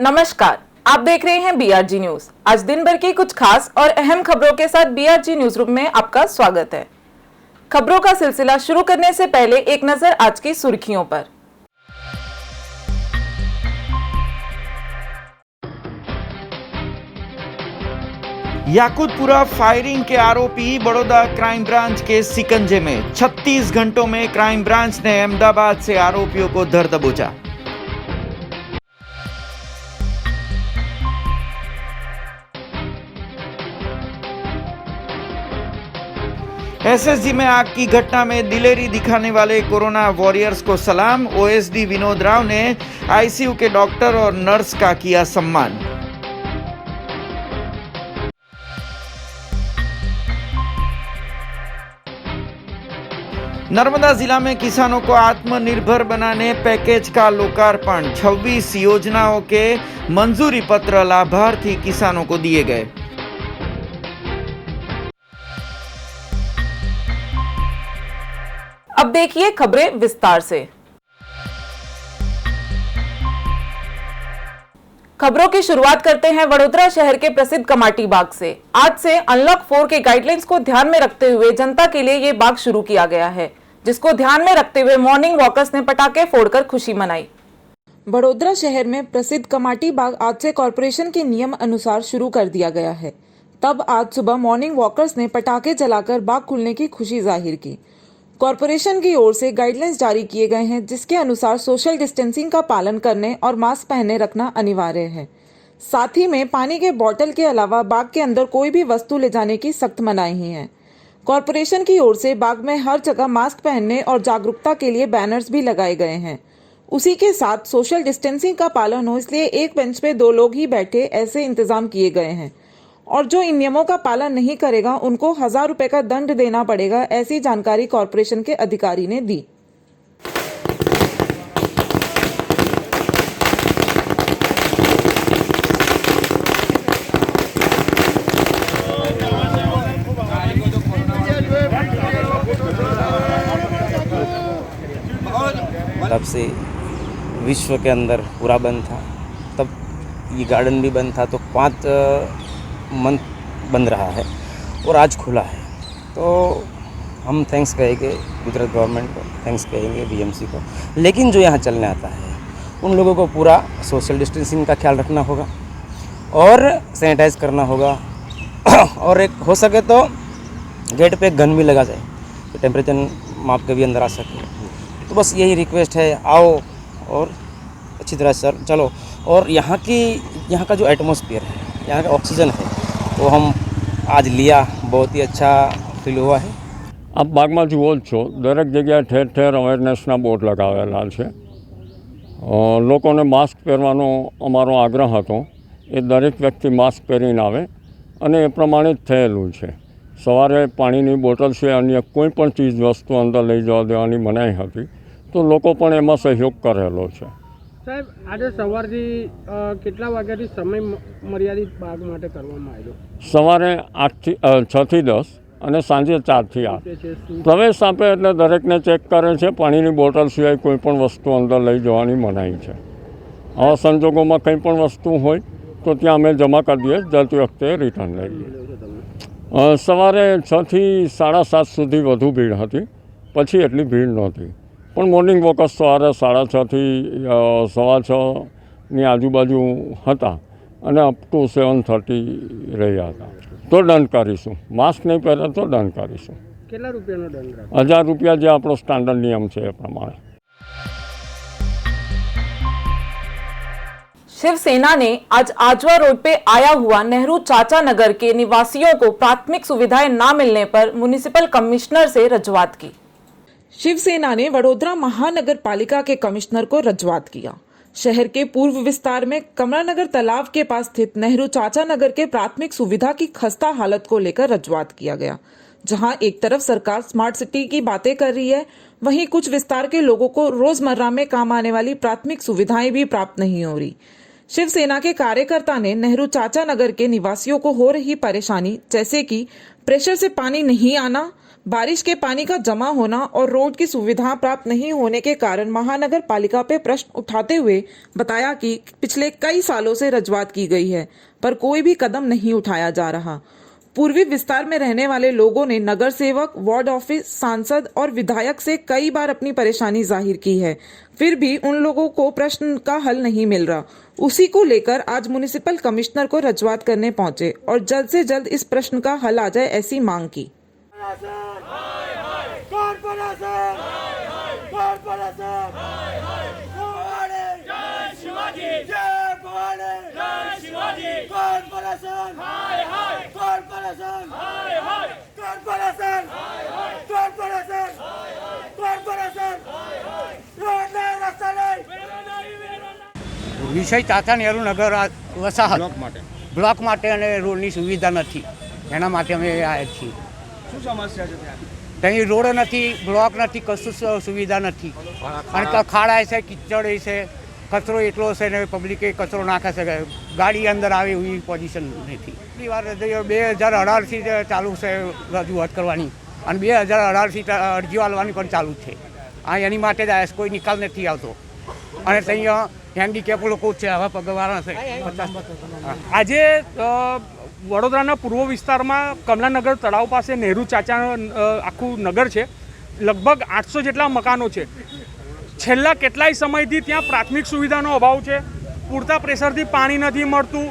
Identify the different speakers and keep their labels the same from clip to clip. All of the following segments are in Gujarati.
Speaker 1: नमस्कार, आप देख रहे हैं बीआरजी न्यूज। आज दिन भर की कुछ खास और अहम खबरों के साथ बीआरजी न्यूज रूम में आपका स्वागत है। खबरों का सिलसिला शुरू करने से पहले एक नजर आज की सुर्खियों पर।
Speaker 2: याकुतपुरा फायरिंग के आरोपी बड़ौदा क्राइम ब्रांच के शिकंजे में। 36 घंटों में क्राइम ब्रांच ने अहमदाबाद से आरोपियों को धर दबोचा। एसएसजी में आग की घटना में दिलेरी दिखाने वाले कोरोना वॉरियर्स को सलाम। ओएसडी विनोद राव ने आईसीयू के डॉक्टर और नर्स का किया सम्मान। नर्मदा जिला में किसानों को आत्मनिर्भर बनाने पैकेज का लोकार्पण। 26 योजनाओं के मंजूरी पत्र लाभार्थी किसानों को दिए गए।
Speaker 1: अब देखिए खबरें विस्तार से। खबरों की शुरुआत करते हैं वडोदरा शहर के प्रसिद्ध कमाटी बाग से। आज से अनलॉक 4 के गाइडलाइंस को ध्यान में रखते हुए जनता के लिए ये बाग शुरू किया गया है, जिसको ध्यान में रखते हुए मॉर्निंग वॉकर्स ने पटाखे फोड़कर खुशी मनाई। वडोदरा शहर में प्रसिद्ध कमाटी बाग आज से कॉर्पोरेशन के नियम अनुसार शुरू कर दिया गया है। तब आज सुबह मॉर्निंग वॉकर्स ने पटाखे जलाकर बाग खुलने की खुशी जाहिर की। कॉर्पोरेशन की ओर से गाइडलाइंस जारी किए गए हैं, जिसके अनुसार सोशल डिस्टेंसिंग का पालन करने और मास्क पहने रखना अनिवार्य है। साथ ही में पानी के बोतल के अलावा बाग के अंदर कोई भी वस्तु ले जाने की सख्त मनाही है। कॉर्पोरेशन की ओर से बाग में हर जगह मास्क पहनने और जागरूकता के लिए बैनर्स भी लगाए गए हैं। उसी के साथ सोशल डिस्टेंसिंग का पालन हो, इसलिए एक बेंच पे 2 लोग ही बैठे, ऐसे इंतजाम किए गए हैं। और जो इन नियमों का पालन नहीं करेगा उनको 1000 रुपए का दंड देना पड़ेगा, ऐसी जानकारी कॉर्पोरेशन के अधिकारी ने दी।
Speaker 3: तब से विश्व के अंदर पूरा बंद था, तब ये गार्डन भी बंद था, तो 5 मंथ बंद रहा है और आज खुला है। तो हम थैंक्स कहेंगे गुजरात गवर्नमेंट को, थैंक्स कहेंगे बीएमसी को। लेकिन जो यहाँ चलने आता है उन लोगों को पूरा सोशल डिस्टेंसिंग का ख्याल रखना होगा और सैनिटाइज करना होगा और एक हो सके तो गेट पे गन भी लगा जाए तो टेम्परेचर माप के भी अंदर आ सके। तो बस यही रिक्वेस्ट है, आओ और अच्छी तरह से चलो। और यहाँ का जो एटमॉस्फेयर है, यहाँ का ऑक्सीजन है, वो हम आज लिया, बहुत ही अच्छा ફીલ हुआ है।
Speaker 4: આપ બાગમાં જુઓ જ છો, દરેક જગ્યાએ ઠેર ઠેર અવેરનેસના બોર્ડ લગાવેલા છે। લોકોને માસ્ક પહેરવાનો અમારો આગ્રહ હતો, એ દરેક વ્યક્તિ માસ્ક પહેરીને આવે અને એ પ્રમાણે જ થયેલું છે। સવારે પાણીની બોટલ છે, અન્ય કોઈ પણ ચીજ વસ્તુ અંદર લઈ જવા દેવાની મનાઈ હતી, તો લોકો પણ એમાં સહયોગ કરેલો છે।
Speaker 5: સાહેબ, આજે સવારથી કેટલા વાગ્યાથી સમય મર્યાદિત બાગ માટે કરવામાં આવ્યો?
Speaker 4: સવારે 6 થી 10 અને સાંજે 4 થી 8। પ્રવેશ આપે એટલે દરેકને ચેક કરે છે। પાણીની બોટલ સિવાય કોઈ પણ વસ્તુ અંદર લઈ જવાની મનાઈ છે। આવા સંજોગોમાં કંઈ પણ વસ્તુ હોય તો ત્યાં અમે જમા કરી દઈએ, જતી વખતે રિટર્ન લઈ લઈએ। સવારે 6 થી 7:30 સુધી વધુ ભીડ હતી, પછી એટલી ભીડ નહોતી। પણ મોર્નિંગ વોકર્સ સવારે 6:30 થી 6:15ની આજુબાજુ હતા અને અપ ટુ 7:30 રહ્યા હતા। તો દંડ કરીશું, માસ્ક નહીં પહેરે તો દંડ કરીશું।
Speaker 5: કેટલા રૂપિયાનો દંડ રાખો?
Speaker 4: 1000 રૂપિયા જે આપણો સ્ટાન્ડર્ડ નિયમ છે એ પ્રમાણે।
Speaker 1: शिवसेना ने आज आजवा रोड पे आया हुआ नेहरू चाचा नगर के निवासियों को प्राथमिक सुविधाएं ना मिलने पर म्युनिसिपल कमिश्नर से रजूआत की। शिवसेना ने वडोदरा महानगर पालिका के कमिश्नर को रजूआत किया। शहर के पूर्व विस्तार में कमलानगर तालाब के पास स्थित नेहरू चाचा नगर के प्राथमिक सुविधा की खस्ता हालत को लेकर रजूआत किया गया। जहां एक तरफ सरकार स्मार्ट सिटी की बातें कर रही है, वहीं कुछ विस्तार के लोगों को रोजमर्रा में काम आने वाली प्राथमिक सुविधाएं भी प्राप्त नहीं हो रही। शिवसेना के कार्यकर्ता ने नेहरू चाचा नगर के निवासियों को हो रही परेशानी, जैसे कि प्रेशर से पानी नहीं आना, बारिश के पानी का जमा होना और रोड की सुविधा प्राप्त नहीं होने के कारण महानगर पालिका पे प्रश्न उठाते हुए बताया कि पिछले कई सालों से रजूआत की गई है पर कोई भी कदम नहीं उठाया जा रहा। पूर्वी विस्तार में रहने वाले लोगों ने नगर सेवक, वार्ड ऑफिस, सांसद और विधायक से कई बार अपनी परेशानी जाहिर की है, फिर भी उन लोगों को प्रश्न का हल नहीं मिल रहा। उसी को लेकर आज म्युनिसिपल कमिश्नर को रजूआत करने पहुंचे और जल्द से जल्द इस प्रश्न का हल आ जाए ऐसी मांग की।
Speaker 6: વિષય ચાચા નહેરુ નગર વસાહત બ્લોક માટે અને રોડની સુવિધા નથી, એના માટે અમે આવ્યા છીએ।
Speaker 7: શું સમસ્યા છે ત્યાં?
Speaker 6: ત્યાં રોડ નથી, બ્લોક નથી, કશું સુવિધા નથી અને ખાડા છે, કિચડ છે, કચરો એટલો છે ને પબ્લિકે કચરો નાખે છે, ગાડી અંદર આવે એવી પોઝિશન નથી। એટલી વાર 2018થી ચાલુ છે રજૂઆત કરવાની અને 2018થી અરજીઓ આપવાની પણ ચાલુ છે। આ એની માટે જ આવ્યા, કોઈ નિકાલ નથી આવતો અને ત્યાં હેન્ડીકેપ લોકો છે, આવા પગવાળા છે 50।
Speaker 5: આજે વડોદરાના પૂર્વ વિસ્તારમાં કમલાનગર તળાવ પાસે નહેરુ ચાચા આખું નગર છે, લગભગ 800 જેટલા મકાનો છે। છેલ્લા કેટલાય સમયથી ત્યાં પ્રાથમિક સુવિધાનો અભાવ છે, પૂરતા પ્રેશરથી પાણી નથી મળતું,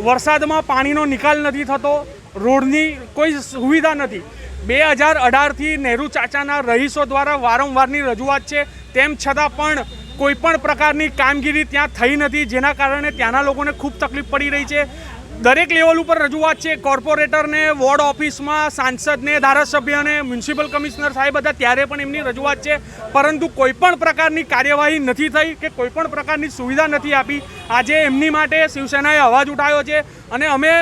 Speaker 5: વરસાદમાં પાણીનો નિકાલ નથી થતો, રોડની કોઈ સુવિધા નથી। 2018થી નહેરુ ચાચાના રહીશો દ્વારા વારંવારની રજૂઆત છે, તેમ છતાં પણ કોઈ પણ પ્રકારની કામગીરી ત્યાં થઈ નથી, જેના કારણે ત્યાંના લોકોને ખૂબ તકલીફ પડી રહી છે। દરેક લેવલ ઉપર રજૂઆત છે, કોર્પોરેટરને, વોર્ડ ઓફિસમાં, સાંસદને, ધારાસભ્યને, મ્યુનિસિપલ કમિશનર સાહેબ હતા ત્યારે પણ એમની રજૂઆત છે, પરંતુ કોઈ પણ પ્રકારની કાર્યવાહી નથી થઈ કે કોઈ પણ પ્રકારની સુવિધા નથી આપી। આજે એમની માટે શિવસેનાએ અવાજ ઉઠાવ્યો છે અને અમે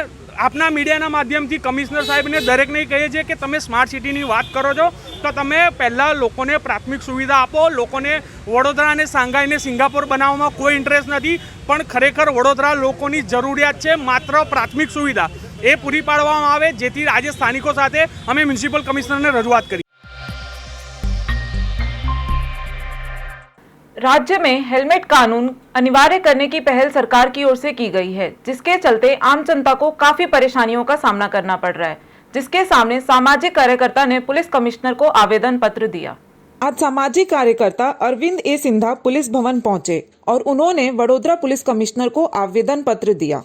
Speaker 5: આપના મીડિયાના માધ્યમથી કમિશનર સાહેબને દરેકને કહીએ છીએ કે તમે સ્માર્ટ સિટીની વાત કરો છો તો તમે પહેલાં લોકોને પ્રાથમિક સુવિધા આપો। લોકોને વડોદરાને સાંઘાઈને સિંગાપોર બનાવવામાં કોઈ ઇન્ટરેસ્ટ નથી, પણ ખરેખર વડોદરા લોકોની જરૂરિયાત છે માત્ર પ્રાથમિક સુવિધા એ પૂરી પાડવામાં આવે, જેથી આજે સ્થાનિકો સાથે અમે મ્યુનિસિપલ કમિશનરને રજૂઆત કરી।
Speaker 1: राज्य में हेलमेट कानून अनिवार्य करने की पहल सरकार की ओर से की गई है, जिसके चलते आम जनता को काफी परेशानियों का सामना करना पड़ रहा है, जिसके सामने सामाजिक कार्यकर्ता ने पुलिस कमिश्नर को आवेदन पत्र दिया। आज सामाजिक कार्यकर्ता अरविंद ए सिंधा पुलिस भवन पहुंचे और उन्होंने वडोदरा पुलिस कमिश्नर को आवेदन पत्र दिया।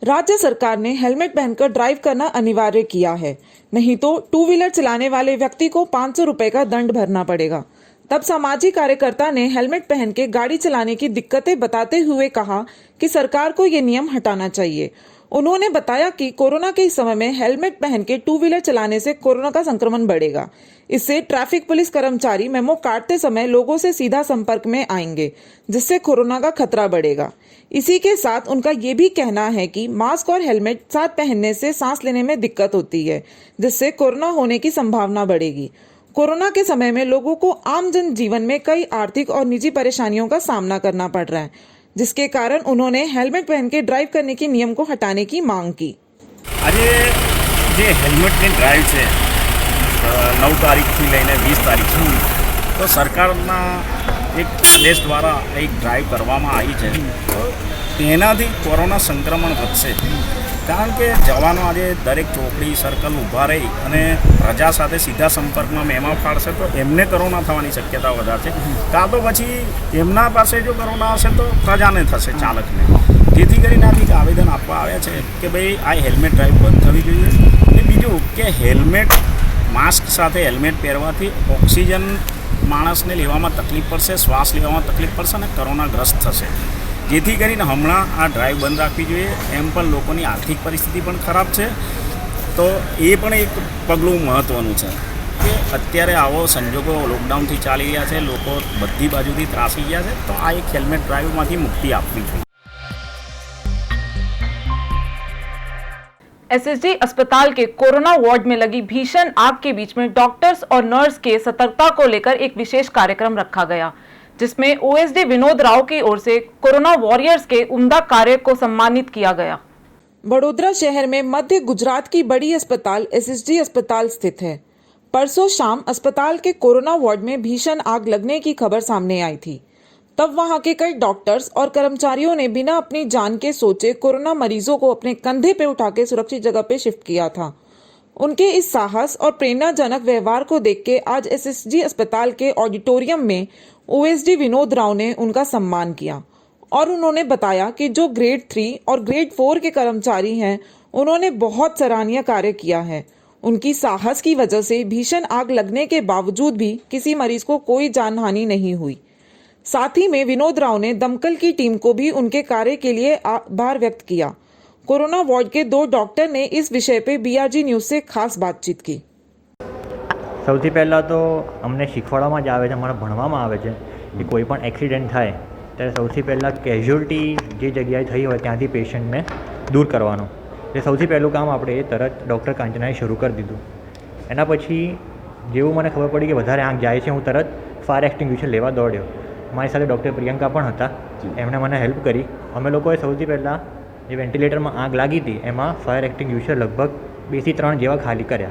Speaker 1: राज्य सरकार ने हेलमेट पहनकर ड्राइव करना अनिवार्य किया है, नहीं तो 2 व्हीलर चलाने वाले व्यक्ति को 500 रुपए का दंड भरना पड़ेगा। तब सामाजिक कार्यकर्ता ने हेलमेट पहन के गाड़ी चलाने की दिक्कतें बताते हुए कहा कि सरकार को ये नियम हटाना चाहिए। उन्होंने बताया कि कोरोना के समय में हेलमेट पहन के 2 व्हीलर चलाने से कोरोना का संक्रमण बढ़ेगा। इससे ट्रैफिक पुलिस कर्मचारी मेमो काटते समय लोगों से सीधा संपर्क में आएंगे, जिससे कोरोना का खतरा बढ़ेगा। इसी के साथ उनका ये भी कहना है कि मास्क और हेलमेट साथ पहनने से सांस लेने में दिक्कत होती है, जिससे कोरोना होने की संभावना बढ़ेगी। कोरोना के समय में लोगों को आम जन जीवन में कई आर्थिक और निजी परेशानियों का सामना करना पड़ रहा है, जिसके कारण उन्होंने हेलमेट पहन के ड्राइव करने के नियम को हटाने की मांग की।
Speaker 8: આજે જે હેલ્મેટની ડ્રાઈવ છે 9 તારીખથી લઈને 20 તારીખ સુધી તો સરકારના એક આદેશ દ્વારા એક ડ્રાઈવ કરવામાં આવી છે, તેનાથી કોરોના સંક્રમણ વધશે। કારણ કે જવાનો આજે દરેક ચોકડી સર્કલ ઊભા રહી અને પ્રજા સાથે સીધા સંપર્કમાં મેમા ફાડશે તો એમને કોરોના થવાની શક્યતા વધારે છે, કાં તો પછી એમના પાસે જો કોરોના હશે તો પ્રજાને થશે, ચાલકને। જેથી કરીને આજે આવેદન આપવા આવ્યા છે કે ભાઈ આ હેલ્મેટ ડ્રાઈવ બંધ થવી જોઈએ। અને બીજું કે હેલ્મેટ માસ્ક સાથે હેલ્મેટ પહેરવાથી ઓક્સિજન માણસને લેવામાં તકલીફ પડશે, શ્વાસ લેવામાં તકલીફ પડશે અને કોરોનાગ્રસ્ત થશે। જેથી કરીને હમણાં આ ડ્રાઈવ બંધ રાખવી જોઈએ। એમ પણ લોકોની આર્થિક પરિસ્થિતિ પણ ખરાબ છે, તો એ પણ એક પગલું મહત્ત્વનું છે કે અત્યારે આવો સંજોગો લોકડાઉનથી ચાલી રહ્યા છે, લોકો બધી બાજુથી ત્રાસી ગયા છે, તો આ એક હેલ્મેટ ડ્રાઈવમાંથી મુક્તિ આપવી જોઈએ।
Speaker 1: एसएसजी अस्पताल के कोरोना वार्ड में लगी भीषण आग के बीच में डॉक्टर्स और नर्स के सतर्कता को लेकर एक विशेष कार्यक्रम रखा गया, जिसमें ओएसडी विनोद राव की ओर से कोरोना वॉरियर्स के उम्दा कार्य को सम्मानित किया गया। वडोदरा शहर में मध्य गुजरात की बड़ी अस्पताल एसएसजी अस्पताल स्थित है। परसों शाम अस्पताल के कोरोना वार्ड में भीषण आग लगने की खबर सामने आई थी। तब वहां के कई डॉक्टर्स और कर्मचारियों ने बिना अपनी जान के सोचे कोरोना मरीजों को अपने कंधे पे उठा के सुरक्षित जगह पे शिफ्ट किया था। उनके इस साहस और प्रेरणाजनक व्यवहार को देख के आज एसएसजी अस्पताल के ऑडिटोरियम में ओएसडी विनोद राव ने उनका सम्मान किया और उन्होंने बताया कि जो ग्रेड 3 और ग्रेड 4 के कर्मचारी हैं, उन्होंने बहुत सराहनीय कार्य किया है। उनकी साहस की वजह से भीषण आग लगने के बावजूद भी किसी मरीज को कोई जानहानि नहीं हुई। साथ ही में विनोद राव ने दमकल की टीम को भी उनके कार्य के लिए आभार व्यक्त किया। कोरोना वार्ड के 2 डॉक्टर ने इस विषय पे बीआरजी न्यूज़ से खास बातचीत की।
Speaker 9: સૌથી પહેલાં તો અમને શીખવાડવામાં જ આવે છે, અમારા ભણવામાં આવે છે કે કોઈ પણ એક્સિડન્ટ થાય ત્યારે સૌથી પહેલાં કેઝ્યુઅલ્ટી જે જગ્યાએ થઈ હોય ત્યાંથી પેશન્ટને દૂર કરવાનો, એ સૌથી પહેલું કામ આપણે એ તરત ડૉક્ટર કાંચનાએ શરૂ કરી દીધું। એના પછી જેવું મને ખબર પડી કે વધારે આગ જાય છે, હું તરત ફાયર એક્સટિંગ્વિશર લેવા દોડ્યો। મારી સાથે ડૉક્ટર પ્રિયંકા પણ હતા, એમણે મને હેલ્પ કરી। અમે લોકોએ સૌથી પહેલાં જે વેન્ટિલેટરમાં આગ લાગી હતી એમાં ફાયર એક્સટિંગ્વિશર લગભગ 2 થી 3 જેવા ખાલી કર્યા।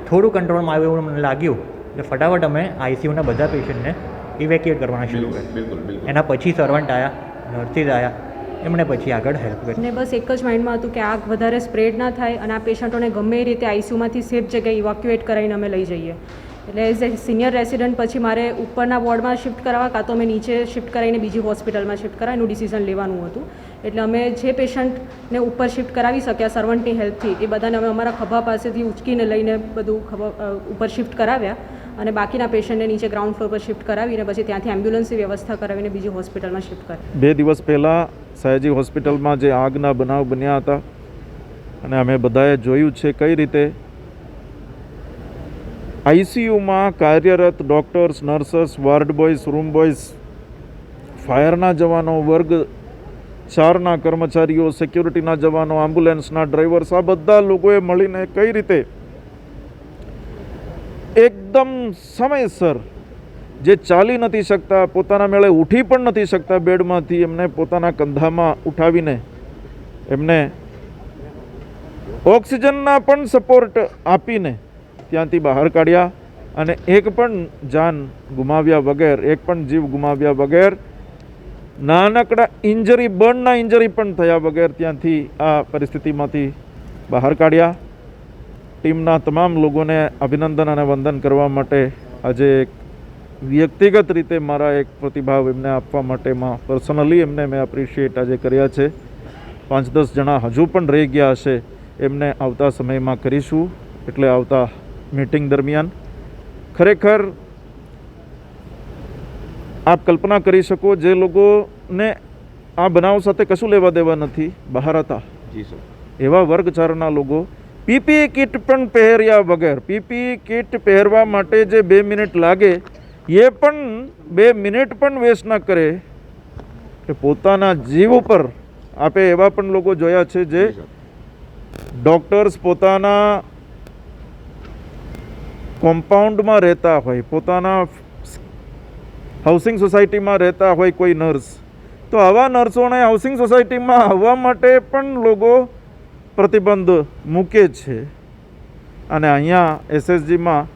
Speaker 9: થોડું કંટ્રોલમાં આવ્યું એવું મને લાગ્યું એટલે ફટાફટ અમે આઈસીયુના બધા પેશન્ટને ઇવેક્યુએટ કરવાના શરૂ કર્યા। એના પછી સર્વન્ટ આવ્યા, નર્સિસ આવ્યા, એમણે પછી આગળ હેલ્પ કરી।
Speaker 10: ને બસ એક જ માઇન્ડમાં હતું કે આગ વધારે સ્પ્રેડ ના થાય અને આ પેશન્ટોને ગમે એ રીતે આઈસીયુમાંથી સેફ જગ્યાએ ઇવાક્યુએટ કરાવીને અમે લઈ જઈએ। એટલે એઝ એ સિનિયર રેસિડન્ટ પછી મારે ઉપરના વોર્ડમાં શિફ્ટ કરાવવા કાં તો અમે નીચે શિફ્ટ કરાવીને બીજી હોસ્પિટલમાં શિફ્ટ કરાય એનું ડિસિઝન લેવાનું હતું। એટલે અમે જે પેશન્ટને ઉપર શિફ્ટ કરાવી શક્યા સર્વન્ટની હેલ્પથી એ બધાને અમે અમારા ખભા પાસેથી ઉચકીને લઈને બધું ઉપર શિફ્ટ કરાવ્યા અને બાકીના પેશન્ટને નીચે ગ્રાઉન્ડ ફ્લોર પર શિફ્ટ કરાવીને પછી ત્યાંથી એમ્બ્યુલન્સની વ્યવસ્થા કરાવીને બીજી હોસ્પિટલમાં શિફ્ટ કરી।
Speaker 11: 2 દિવસ પહેલાં સયાજી હોસ્પિટલમાં જે આગના બનાવ બન્યા હતા અને અમે બધાએ જોયું છે કઈ રીતે આઈસીયુમાં કાર્યરત doctors, nurses, ward boys, room boys, ફાયરના જવાનો, વર્ગ 4ના કર્મચારીઓ, સિક્યુરિટીના જવાનો, એમ્બ્યુલન્સના ડ્રાઈવર્સ, આ બધા લોકોએ મળીને કઈ રીતે એકદમ સમયસર જે ચાલી નથી શકતા, પોતાના મેળે ઉઠી પણ નથી શકતા બેડમાંથી, એમને પોતાના કંધામાં ઉઠાવીને એમને ઓક્સિજનના પણ સપોર્ટ આપીને ત્યાંથી બહાર કાઢ્યા અને એક પણ જાન ગુમાવ્યા વગર, એક પણ જીવ ગુમાવ્યા વગર, નાનકડા ઇન્જરી, બર્નના ઇન્જરી પણ થયા વગર ત્યાંથી આ પરિસ્થિતિમાંથી બહાર કાઢ્યા। ટીમના તમામ લોકોને અભિનંદન અને વંદન કરવા માટે આજે એક વ્યક્તિગત રીતે મારા એક પ્રતિભાવ એમને આપવા માટેમાં પર્સનલી એમને મેં એપ્રિશિએટ આજે કર્યા છે। 5-10 જણા હજુ પણ રહી ગયા હશે, એમને આવતા સમયમાં કરીશું। એટલે આવતા મીટિંગ દરમિયાન ખરેખર આપ કલ્પના કરી શકો જે લોકોને આ બનાવ સાથે કશું લેવા દેવા નથી, બહાર હતા, એવા વર્ગ 4ના લોકો પીપીઈ કિટ પણ પહેર્યા વગર, પીપીઈ કિટ પહેરવા માટે જે 2 મિનિટ લાગે એ પણ 2 મિનિટ પણ વેસ્ટ ના કરે કે પોતાના જીવ ઉપર આપે એવા પણ લોકો જોયા છે જે ડૉક્ટર્સ પોતાના કોમ્પાઉન્ડમાં રહેતા હોય, પોતાના હાઉસિંગ સોસાયટીમાં રહેતા હોય કોઈ નર્સ, તો આવા નર્સોને હાઉસિંગ સોસાયટીમાં આવવા માટે પણ લોકો પ્રતિબંધ મૂકે છે અને અહીંયા એસએસજીમાં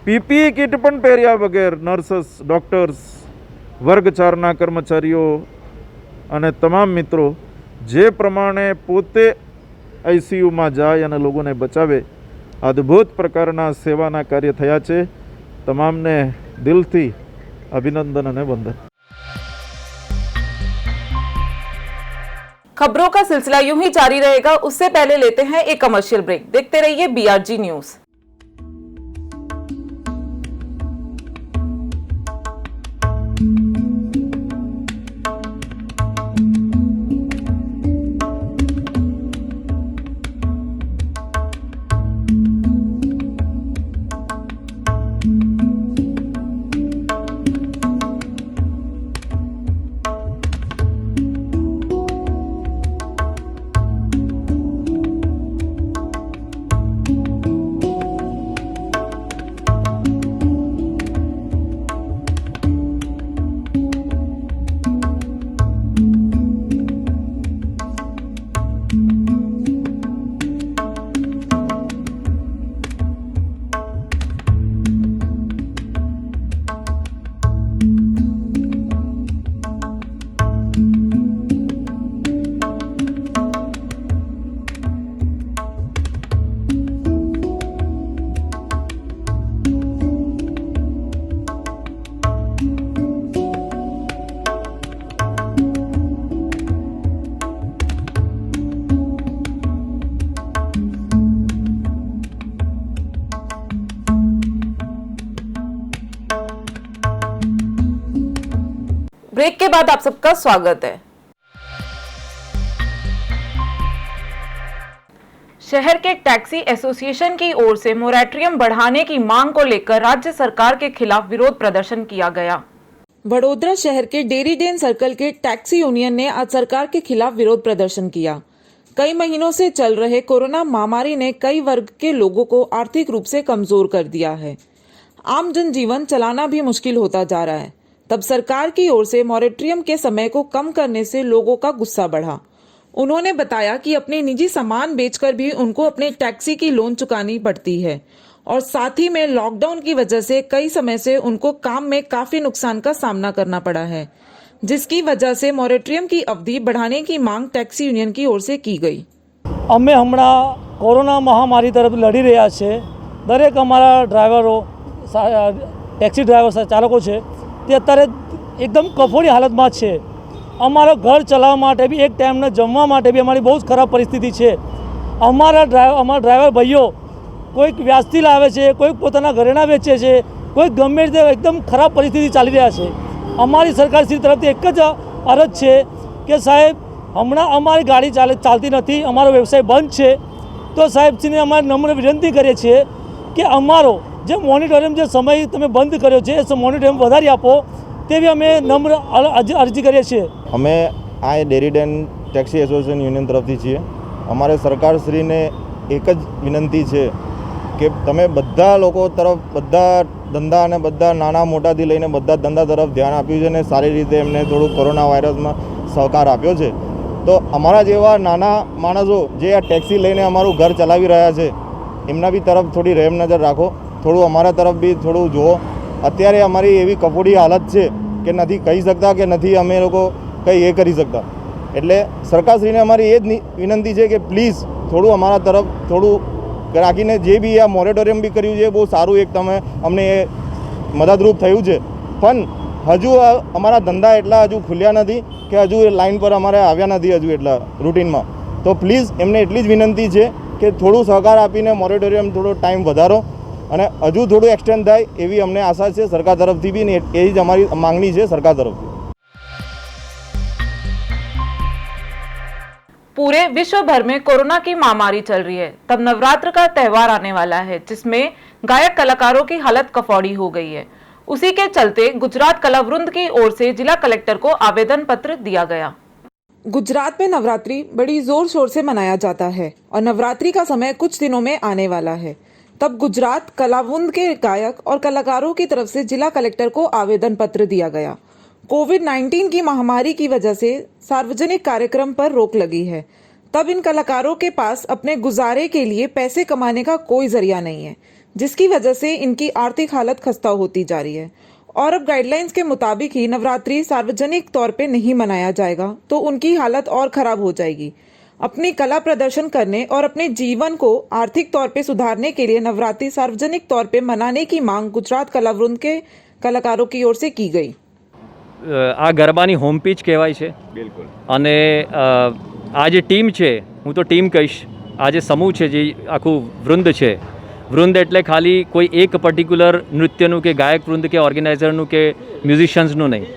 Speaker 11: પીપીઈ કિટ પણ પહેર્યા વગર નર્સસ, ડૉક્ટર્સ, વર્ગ 4ના કર્મચારીઓ અને તમામ મિત્રો જે પ્રમાણે પોતે આઈસીયુમાં જાય અને લોકોને બચાવે, અદ્ભુત પ્રકારના સેવાના કાર્ય થયા છે। તમામને દિલથી અભિનંદન અને વંદન।
Speaker 1: खबरों का सिलसिला यूं ही जारी रहेगा। उससे पहले लेते हैं एक कमर्शियल ब्रेक। देखते रहिए बीआरजी न्यूज़। के बाद आप सबका स्वागत है। शहर के टैक्सी एसोसिएशन की ओर से मोरेटोरियम बढ़ाने की मांग को लेकर राज्य सरकार के खिलाफ विरोध प्रदर्शन किया गया। वडोदरा शहर के डेरी डेन सर्कल के टैक्सी यूनियन ने आज सरकार के खिलाफ विरोध प्रदर्शन किया। कई महीनों से चल रहे कोरोना महामारी ने कई वर्ग के लोगों को आर्थिक रूप से कमजोर कर दिया है। आम जनजीवन चलाना भी मुश्किल होता जा रहा है। तब सरकार की ओर से मॉरेटोरियम के समय को कम करने से लोगों का गुस्सा बढ़ा। उन्होंने बताया कि अपने निजी सामान बेचकर भी उनको अपने टैक्सी की लोन चुकानी पड़ती है और साथ ही में लॉकडाउन की वजह से कई समय से उनको काम में काफी नुकसान का सामना करना पड़ा है, जिसकी वजह से मॉरेटोरियम की अवधि बढ़ाने की मांग टैक्सी यूनियन की ओर से की गई।
Speaker 7: અમે હમણાં કોરોના મહામારી તરફ લડી રહ્યા છે। દરેક અમારા ડ્રાઈવરો ટેક્સી ડ્રાઈવર ચાલકો છે તે અત્યારે એકદમ કફોડી હાલતમાં છે। અમારો ઘર ચલાવવા માટે બી એક ટાઈમના જમવા માટે બી અમારી બહુ જ ખરાબ પરિસ્થિતિ છે। અમારા ડ્રાઈવર ભાઈઓ કોઈક વ્યાજથી લાવે છે, કોઈક પોતાના ઘરેણા વેચે છે, કોઈક ગમે તે એકદમ ખરાબ પરિસ્થિતિ ચાલી રહ્યા છે। અમારી સરકારશ્રી તરફથી એક જ અરજ છે કે સાહેબ હમણાં અમારી ગાડી ચાલતી નથી, અમારો વ્યવસાય બંધ છે, તો સાહેબશ્રીને અમારે નમ્ર વિનંતી કરીએ છીએ કે અમારો જે મોનિટોરિયમ જે સમય તમે બંધ કર્યો છે એ મોનિટોરિયમ વધારી આપો તેવી અમે નમ્ર અરજી કરીએ છીએ।
Speaker 12: અમે આ ડેરી ડેન ટેક્સી એસોસિએશન યુનિયન તરફથી છીએ। અમારે સરકારશ્રીને એક જ વિનંતી છે કે તમે બધા લોકો તરફ બધા ધંધા અને બધા નાના મોટાથી લઈને બધા ધંધા તરફ ધ્યાન આપ્યું છે અને સારી રીતે એમને થોડું કોરોના વાયરસમાં સહકાર આપ્યો છે। તો અમારા જેવા નાના માણસો જે આ ટેક્સી લઈને અમારું ઘર ચલાવી રહ્યા છે એમના બી તરફ થોડી રહેમ નજર રાખો, થોડું અમારા તરફ બી થોડું જુઓ। અત્યારે અમારી એવી કફોડી હાલત છે કે નથી કહી શકતા કે નથી અમે લોકો કંઈ એ કરી શકતા। એટલે સરકારશ્રીને અમારી એ જ વિનંતી છે કે પ્લીઝ થોડું અમારા તરફ થોડું રાખીને જે બી આ મોરેટોરિયમ બી કર્યું છે બહુ સારું એક તમે અમને એ મદદરૂપ થયું છે, પણ હજુ અમારા ધંધા એટલા હજુ ખુલ્યા નથી કે હજુ એ લાઈન પર અમારે આવ્યા નથી હજુ એટલા રૂટીનમાં। તો પ્લીઝ એમને એટલી જ વિનંતી છે કે થોડું સહકાર આપીને મોરેટોરિયમ થોડો ટાઈમ વધારો અને હજુ થોડું એક્સટેન્ડ થાય એવી અમને આશા છે સરકાર તરફથી બી, ને એ જ અમારી માંગણી છે સરકાર તરફથી।
Speaker 1: पूरे विश्व भर में कोरोना की महामारी चल रही है, तब नवरात्र का त्योहार आने वाला है जिसमें गायक कलाकारों की हालत कफौड़ी हो गई है। उसी के चलते गुजरात कलावृंद की ओर से जिला कलेक्टर को आवेदन पत्र दिया गया। गुजरात में नवरात्रि बड़ी जोर शोर से मनाया जाता है और नवरात्रि का समय कुछ दिनों में आने वाला है। तब गुजरात कलावृंद के गायक और कलाकारों की तरफ से जिला कलेक्टर को आवेदन पत्र दिया गया। कोविड-19 की महामारी की वजह से सार्वजनिक कार्यक्रम पर रोक लगी है। तब इन कलाकारों के पास अपने गुजारे के लिए पैसे कमाने का कोई जरिया नहीं है, जिसकी वजह से इनकी आर्थिक हालत खस्ता होती जा रही है। और अब गाइडलाइंस के मुताबिक ही नवरात्रि सार्वजनिक तौर पे नहीं मनाया जाएगा तो उनकी हालत और खराब हो जाएगी। अपनी कला प्रदर्शन करने और अपने जीवन को आर्थिक तौर पे सुधारने के लिए नवरात्रि सार्वजनिक तौर पे मनाने की मांग गुजरात कलावृंद के कलाकारों की ओर से की गई।
Speaker 13: આ ગરબાની હોમ પીચ કહેવાય છે બિલકુલ, અને આ જે ટીમ છે, હું તો ટીમ કહીશ, આ જે સમૂહ છે, જે આખું વૃંદ છે, વૃંદ એટલે ખાલી કોઈ એક પર્ટિક્યુલર નૃત્યનું કે ગાયક વૃંદ કે ઓર્ગેનાઇઝરનું કે મ્યુઝિશિયન્સનું નહીં,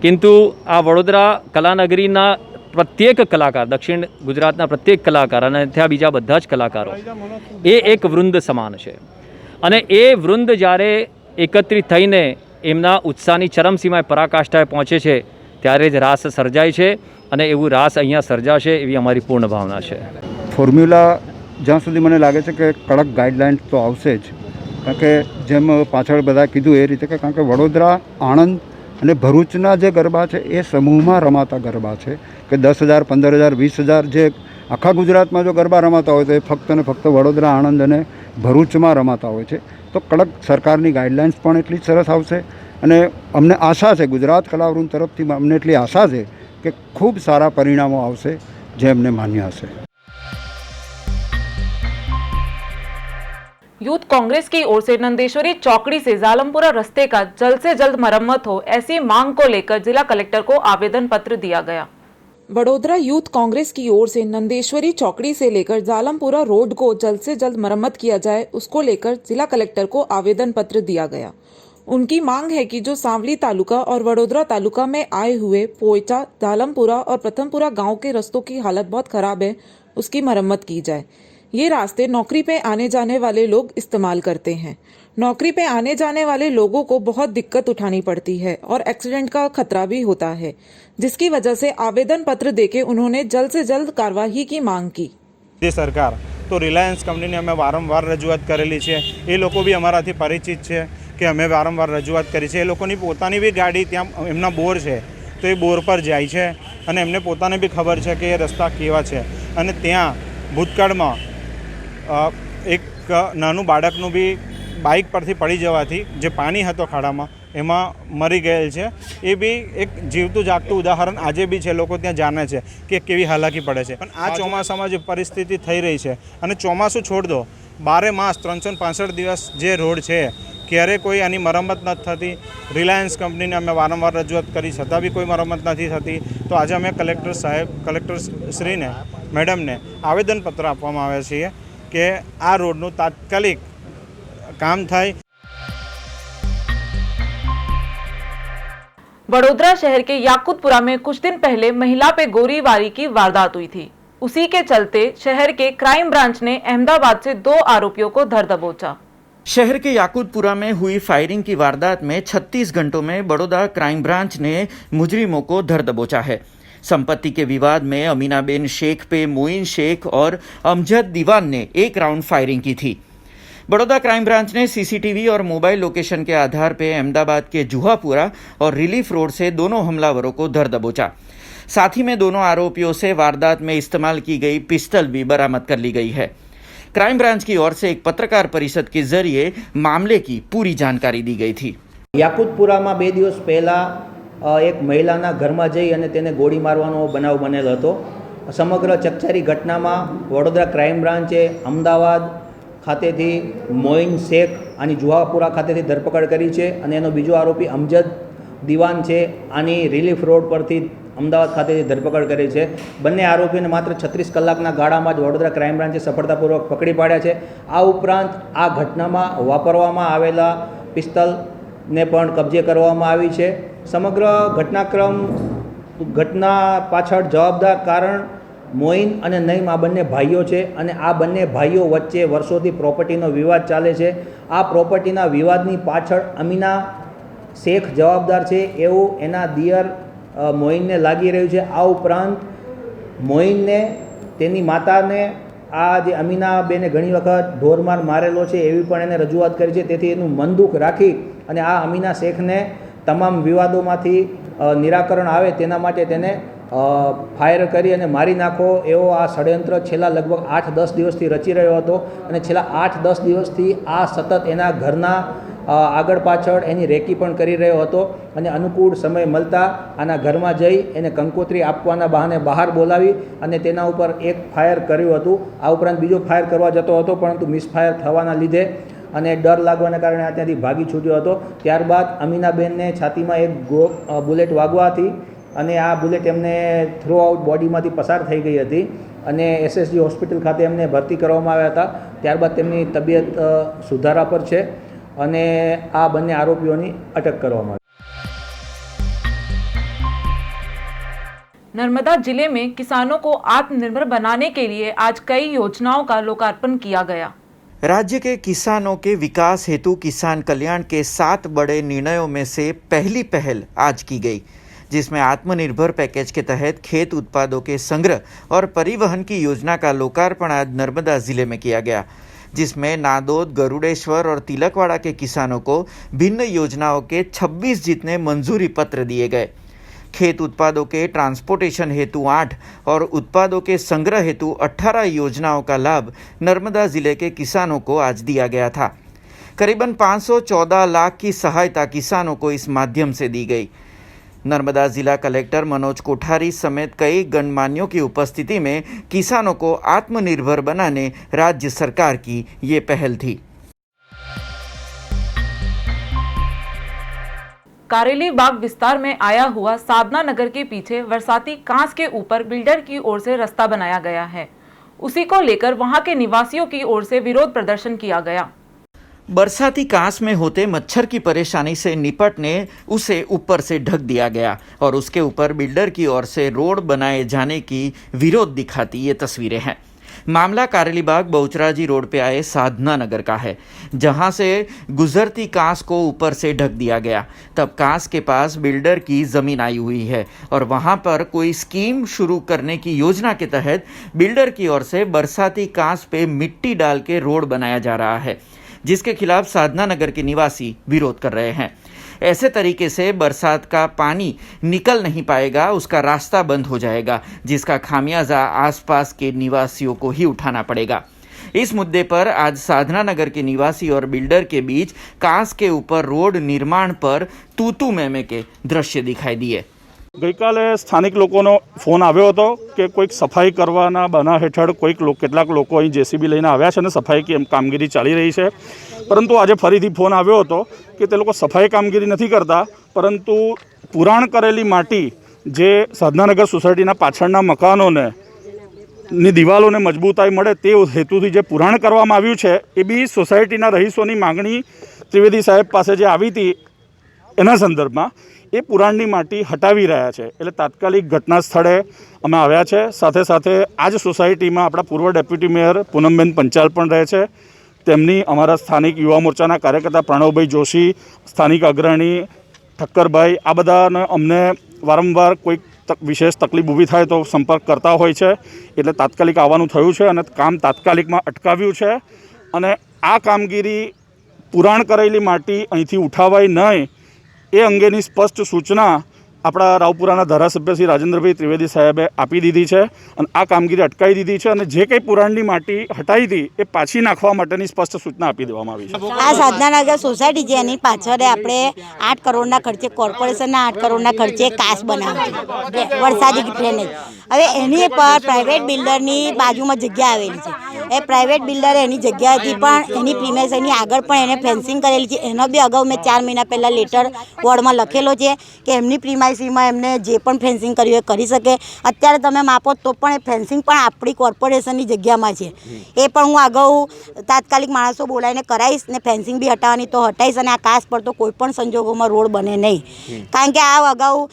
Speaker 13: કિંતુ આ વડોદરા કલાનગરીના પ્રત્યેક કલાકાર, દક્ષિણ ગુજરાતના પ્રત્યેક કલાકાર અને ત્યાં બીજા બધા જ કલાકારો એ એક વૃંદ સમાન છે। અને એ વૃંદ જ્યારે એકત્રિત થઈને એમના ઉત્સાહની ચરમસીમાએ પરાકાષ્ઠાએ પહોંચે છે ત્યારે જ રાસ સર્જાય છે અને એવું રાસ અહીંયા સર્જાશે એવી અમારી પૂર્ણ ભાવના છે।
Speaker 14: ફોર્મ્યુલા જ્યાં સુધી મને લાગે છે કે કડક ગાઈડલાઇન્સ તો આવશે જ, કારણ કે જેમ પાછળ બધા કીધું એ રીતે કે કારણ કે વડોદરા, આણંદ અને ભરૂચના જે ગરબા છે એ સમૂહમાં રમાતા ગરબા છે કે 10,000, 15,000, 20,000 જે આખા ગુજરાતમાં જો ગરબા રમાતા હોય તો એ ફક્ત ને ફક્ત વડોદરા, આણંદ અને ભરૂચમાં રમાતા હોય છે। તો કડક સરકારની ગાઈડલાઇન્સ પણ એટલી જ સરસ આવશે અને અમને આશા છે, ગુજરાત કલાવૃંદ તરફથી અમને એટલી આશા છે કે ખૂબ સારા પરિણામો આવશે જે અમને માન્ય હશે।
Speaker 1: यूथ कांग्रेस की ओर से नंदेश्वरी चौकड़ी से जालमपुरा रास्ते का जल्द से जल्द मरम्मत हो ऐसी मांग को लेकर जिला कलेक्टर को आवेदन पत्र दिया गया। वडोदरा यूथ कांग्रेस की ओर से नंदेश्वरी चौकड़ी से लेकर जालमपुरा रोड को जल्द से जल्द मरम्मत किया जाए, उसको लेकर जिला कलेक्टर को आवेदन पत्र दिया गया। उनकी मांग है कि जो सांवली तालुका और वडोदरा तालुका में आए हुए पोइचा, धालमपुरा और प्रथमपुरा गांव के रास्तों की हालत बहुत खराब है, उसकी मरम्मत की जाए। ये रास्ते नौकरी पे आने जाने वाले लोग इस्तेमाल करते हैं। नौकरी पे आने जाने वाले लोगों को बहुत दिक्कत उठानी पड़ती है और एक्सीडेंट का खतरा भी होता है, जिसकी वजह से आवेदन पत्र देके उन्होंने जल्द से जल्द कार्यवाही की मांग की।
Speaker 15: सरकार तो रिलायंस कंपनी ने अमे वारंवार रजूआत करेली है, ये लोग भी अमराथी परिचित है कि अमे वारंवार रजूआत करी है। ये लोगों की पोतानी भी गाड़ी त्या एमना बोर है तो ये बोर पर जाए है अने एमने पोताने भी खबर है कि ये रस्ता केवा है अने त्या भूतकाल में एक नानु बाळकनु भी बाइक परथी पड़ी जवाथी जे पानी हतो खाड़ामां एमां मरी गयेल छे। ए भी एक जीवतुं जागतुं उदाहरण आजे भी छे, लोको त्यां जाणे छे कि केवी हालाकी पड़े छे। पण आ ચોમાસામાં જે परिस्थिति थई रही है अने ચોમાસું छोड़ दो 12 मास 365 दिवस जे रोड है क्यारे कोई आनी मरम्मत नहीं थती। रिलायंस कंपनी ने अमे वारंवार रजूआत करी छतां भी कोई मरम्मत नहीं थती। तो आज अमे कलेक्टर श्री ने मैडम ने आवेदनपत्र आपवामां आव्या छीए कि आ रोडनुं तात्कालिक काम थाय।
Speaker 1: वडोदरा शहर के याकुतपुरा में कुछ दिन पहले महिला पे गोलीबारी की वारदात हुई थी। उसी के चलते शहर के क्राइम ब्रांच ने अहमदाबाद से 2 आरोपियों को धर दबोचा।
Speaker 2: शहर के याकुतपुरा में हुई फायरिंग की वारदात में 36 घंटों में बड़ौदा क्राइम ब्रांच ने मुजरिमों को धर दबोचा है। संपत्ति के विवाद में अमीनाबेन शेख पे मोइन शेख और अमजद दीवान ने 1 राउंड फायरिंग की थी। बड़ौदा क्राइम ब्रांच ने सीसीटीवी और मोबाइल लोकेशन के आधार पर अहमदाबाद के जुहापुरा और रिलीफ रोड से दोनों हमलावरों को धर दबोचा। साथ ही में दोनों आरोपियों से वारदात में इस्तेमाल की गई पिस्टल भी बरामद कर ली गई है। क्राइम ब्रांच की ओर से एक पत्रकार परिषद के जरिए मामले की पूरी जानकारी दी गई थी।
Speaker 16: याकुतपुरा में 2 दिवस पहला एक महिलाना घर में जई अने तेने गोળી मारवानो बनाव बनेलो हतो। समग्र चकचारी घटना में वडोदरा क्राइम ब्रांचे अमदावाद खातेथी मोइन शेख અને જુહાપુરા ખાતેથી ધરપકડ કરી છે અને એનો બીજો આરોપી અમજદ દીવાન છે આની રિલીફ રોડ પરથી અમદાવાદ ખાતેથી ધરપકડ કરી છે। બંને આરોપીને માત્ર 36 કલાકના ગાળામાં જ વડોદરા ક્રાઇમ બ્રાન્ચે સફળતાપૂર્વક પકડી પાડ્યા છે। આ ઉપરાંત આ ઘટનામાં વાપરવામાં આવેલા પિસ્તલને પણ કબજે કરવામાં આવી છે। સમગ્ર ઘટના પાછળ જવાબદાર કારણ મોઇન અને નઈમ આ બંને ભાઈઓ છે અને આ બંને ભાઈઓ વચ્ચે વર્ષોથી પ્રોપર્ટીનો વિવાદ ચાલે છે। આ પ્રોપર્ટીના વિવાદની પાછળ અમીના શેખ જવાબદાર છે એવું એના દિયર મોઇનને લાગી રહ્યું છે। આ ઉપરાંત મોઇનને તેની માતાને આ જે અમીનાબેને ઘણી વખત ઢોરમાર મારેલો છે એવી પણ એને રજૂઆત કરી છે। તેથી એનું મન દુઃખ રાખી અને આ અમીના શેખને તમામ વિવાદોમાંથી નિરાકરણ આવે તેના માટે તેને ફાયર કરી અને મારી નાખો એવો આ ષડયંત્ર છેલ્લા લગભગ 8-10 દિવસથી રચી રહ્યો હતો અને છેલ્લા 8-10 દિવસથી આ સતત એના ઘરના આગળ પાછળ એની રેકી પણ કરી રહ્યો હતો અને અનુકૂળ સમય મળતા આના ઘરમાં જઈ એને કંકોત્રી આપવાના બહાને બહાર બોલાવી અને તેના ઉપર એક ફાયર કર્યું હતું। આ ઉપરાંત બીજો ફાયર કરવા જતો હતો પરંતુ મિસફાયર થવાના લીધે અને ડર લાગવાના કારણે આ ત્યાંથી ભાગી છૂટ્યો હતો। ત્યારબાદ અમીનાબેનને છાતીમાં એક બુલેટ વાગવાથી અને આ બુલેટ એમને થ્રુ આઉટ બોડીમાંથી પસાર થઈ ગઈ હતી અને એસએસજી હોસ્પિટલ ખાતે એમને ભરતી કરવામાં આવ્યા હતા। ત્યારબાદ તેમની તબિયત સુધારા પર છે અને આ બંને આરોપીઓની અટક કરવામાં આવી।
Speaker 1: नर्मदा जिले में किसानों को आत्मनिर्भर बनाने के लिए आज कई योजनाओं का लोकार्पण किया गया।
Speaker 2: राज्य के किसानों के विकास हेतु किसान कल्याण के 7 बड़े निर्णयों में से पहली पहल आज की गई, जिसमें आत्मनिर्भर पैकेज के तहत खेत उत्पादों के संग्रह और परिवहन की योजना का लोकार्पण आज नर्मदा जिले में किया गया, जिसमें नादोद, गरुड़ेश्वर और तिलकवाड़ा के किसानों को भिन्न योजनाओं के 26 जितने मंजूरी पत्र दिए गए। खेत उत्पादों के ट्रांसपोर्टेशन हेतु 8 और उत्पादों के संग्रह हेतु 18 योजनाओं का लाभ नर्मदा जिले के किसानों को आज दिया गया था। करीबन 514 लाख की सहायता किसानों को इस माध्यम से दी गई। नर्मदा जिला कलेक्टर मनोज कोठारी समेत कई गणमान्यों की उपस्थिति में किसानों को आत्मनिर्भर बनाने राज्य सरकार की ये पहल थी।
Speaker 1: कारेली बाग विस्तार में आया हुआ साधना नगर के पीछे बरसाती कांस के ऊपर बिल्डर की ओर से रास्ता बनाया गया है। उसी को लेकर वहां के निवासियों की ओर से विरोध प्रदर्शन किया गया।
Speaker 2: बरसाती कांस में होते मच्छर की परेशानी से निपटने उसे ऊपर से ढक दिया गया और उसके ऊपर बिल्डर की ओर से रोड बनाए जाने की विरोध दिखाती ये तस्वीरें हैं। मामला कारेलीबाग बहुचराजी रोड पे आए साधना नगर का है, जहां से गुजरती कांस को ऊपर से ढक दिया गया। तब कांस के पास बिल्डर की ज़मीन आई हुई है और वहां पर कोई स्कीम शुरू करने की योजना के तहत बिल्डर की ओर से बरसाती कांस पे मिट्टी डाल के रोड बनाया जा रहा है, जिसके खिलाफ साधना नगर के निवासी विरोध कर रहे हैं। ऐसे तरीके से बरसात का पानी निकल नहीं पाएगा, उसका रास्ता बंद हो जाएगा, जिसका खामियाजा आसपास के निवासियों को ही उठाना पड़ेगा। इस मुद्दे पर आज साधना नगर के निवासी और बिल्डर के बीच कांस के ऊपर रोड निर्माण पर तूतू मैमे के दृश्य दिखाई दिए।
Speaker 8: ગઈકાલે સ્થાનિક લોકોનો ફોન આવ્યો હતો કે કોઈક સફાઈ કરવાના બના હેઠળ કેટલાક લોકો અહીં જેસીબી લઈને આવ્યા છે અને સફાઈ કામગીરી ચાલી રહી છે, પરંતુ આજે ફરીથી ફોન આવ્યો હતો કે તે લોકો સફાઈ કામગીરી નથી કરતા, પરંતુ પુરાણ કરેલી માટી જે સાધનાનગર સોસાયટીના પાછળના મકાનોને ની દિવાલોને મજબૂતાઈ મળે તે હેતુથી જે પુરાણ કરવામાં આવ્યું છે એ બી સોસાયટીના રહીશોની માગણી ત્રિવેદી સાહેબ પાસે જે આવી હતી એના સંદર્ભમાં એ પુરાણની માટી હટાવી રહ્યા છે। એટલે તાત્કાલિક ઘટના સ્થળે અમે આવ્યા છે। સાથે સાથે આ જ સોસાયટીમાં આપણા પૂર્વ ડેપ્યુટી મેયર પૂનમબેન પંચાલ પણ રહે છે, તેમની અમારા સ્થાનિક યુવા મોરચાના કાર્યકર્તા પ્રણવભાઈ જોશી, સ્થાનિક અગ્રણી ઠક્કરભાઈ, આ બધાને અમને વારંવાર કોઈક વિશેષ તકલીફ ઊભી થાય તો સંપર્ક કરતા હોય છે, એટલે તાત્કાલિક આવવાનું થયું છે અને કામ તાત્કાલિકમાં અટકાવ્યું છે અને આ કામગીરી પુરાણ કરેલી માટી અહીંથી ઉઠાવાય નહીં એ અંગેની સ્પષ્ટ સૂચના આપણા રાવપુરાના ધારાસભ્ય શ્રી રાજેન્દ્રભાઈ ત્રિવેદી સાહેબે આપી દીધી છે અને આ કામગીરી અટકાવી દીધી છે અને જે કંઈ પુરાણની માટી હટાવી હતી એ પાછી નાખવા માટેની સ્પષ્ટ સૂચના આપી દેવામાં આવી છે।
Speaker 17: આ સાધનાનગર સોસાયટી છે એની પાછળ આપણે 8 કરોડના ખર્ચે કોર્પોરેશનના 8 કરોડના ખર્ચે કાસ બનાવી વરસાદી ડ્રેનેજ। હવે એની પર પ્રાઇવેટ બિલ્ડરની બાજુમાં જગ્યા આવેલી છે, એ પ્રાઇવેટ બિલ્ડરે એની જગ્યાથી પણ એની પ્રીમાઇસની આગળ પણ એને ફેન્સિંગ કરેલી છે। એનો બી અગાઉ મેં 4 મહિના પહેલાં લેટર વોર્ડમાં લખેલો છે કે એમની પ્રીમાઇસીમાં એમને જે પણ ફેન્સિંગ કર્યું એ કરી શકે। અત્યારે તમે માપો તો પણ એ ફેન્સિંગ પણ આપણી કોર્પોરેશનની જગ્યામાં છે, એ પણ હું અગાઉ તાત્કાલિક માણસો બોલાવીને કરાવીશ ને ફેન્સિંગ બી હટાવવાની તો હટાવીશ અને આ કાસ પર તો કોઈ પણ સંજોગોમાં રોડ બને નહીં, કારણ કે આ અગાઉ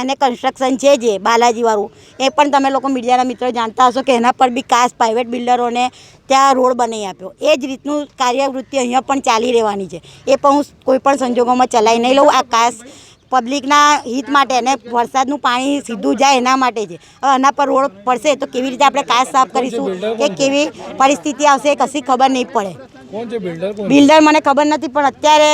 Speaker 17: એને કન્સ્ટ્રક્શન છે જે બાલાજીવાળું એ પણ તમે લોકો મીડિયાના મિત્રો જાણતા હશો કે એના પર બી કાસ પ્રાઇવેટ બિલ્ડરોને ત્યાં રોડ બનાવી આપ્યો। એ જ રીતનું કાર્યવૃત્તિ અહીંયા પણ ચાલી રહેવાની છે, એ પણ હું કોઈ પણ સંજોગોમાં ચલાવી નહીં લઉં। આ કાસ પબ્લિકના હિત માટે અને વરસાદનું પાણી સીધું જાય એના માટે છે। હવે એના પર રોડ પડશે તો કેવી રીતે આપણે કાસ સાફ કરીશું કે કેવી પરિસ્થિતિ આવશે કશી ખબર નહીં પડે। બિલ્ડર મને ખબર નથી, પણ અત્યારે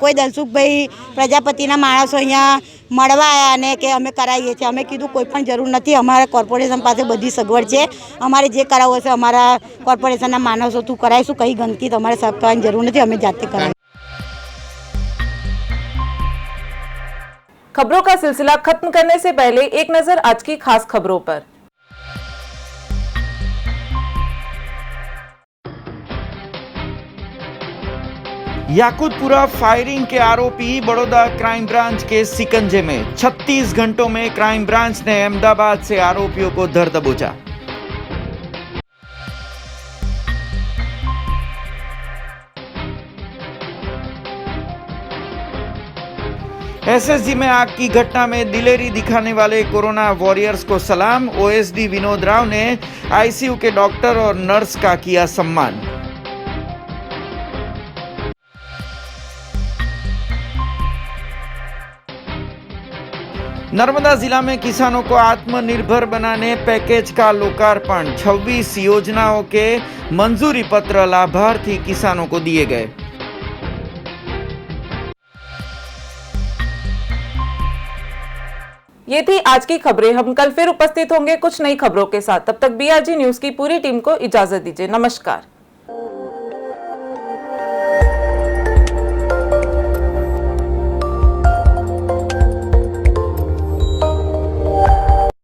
Speaker 17: કોઈ દલસુખભાઈ પ્રજાપતિના માણસો અહીંયા મળવા આવ્યા અને કે અમે કરાવીએ છીએ। અમે કીધું કોઈ પણ જરૂર નથી, અમારા કોર્પોરેશન પાસે બધી સગવડ છે, અમારે જે કરાવવું હશે અમારા કોર્પોરેશનના માણસો થ્રુ કરાવીશું, કંઈ ગંદકી તમારે સાફ કરવાની જરૂર નથી, અમે જાતે કરાવીશું।
Speaker 1: खबरों का सिलसिला खत्म करने से पहले एक नजर आज की खास खबरों पर।
Speaker 2: याकुतपुरा फायरिंग के आरोपी बड़ौदा क्राइम ब्रांच के सिकंजे में 36 घंटों में क्राइम ब्रांच ने अहमदाबाद से आरोपियों को धर दबोचा। एसएसजी में आग की घटना में दिलेरी दिखाने वाले कोरोना वॉरियर्स को सलाम। ओएसडी विनोद राव ने आईसीयू के डॉक्टर और नर्स का किया सम्मान। नर्मदा जिला में किसानों को आत्मनिर्भर बनाने पैकेज का लोकार्पण। 26 योजनाओं के मंजूरी पत्र लाभार्थी किसानों को दिए गए।
Speaker 1: ये थी आज की खबरें। हम कल फिर उपस्थित होंगे कुछ नई खबरों के साथ। तब तक बीआरजी न्यूज की पूरी टीम को इजाजत दीजिए। नमस्कार।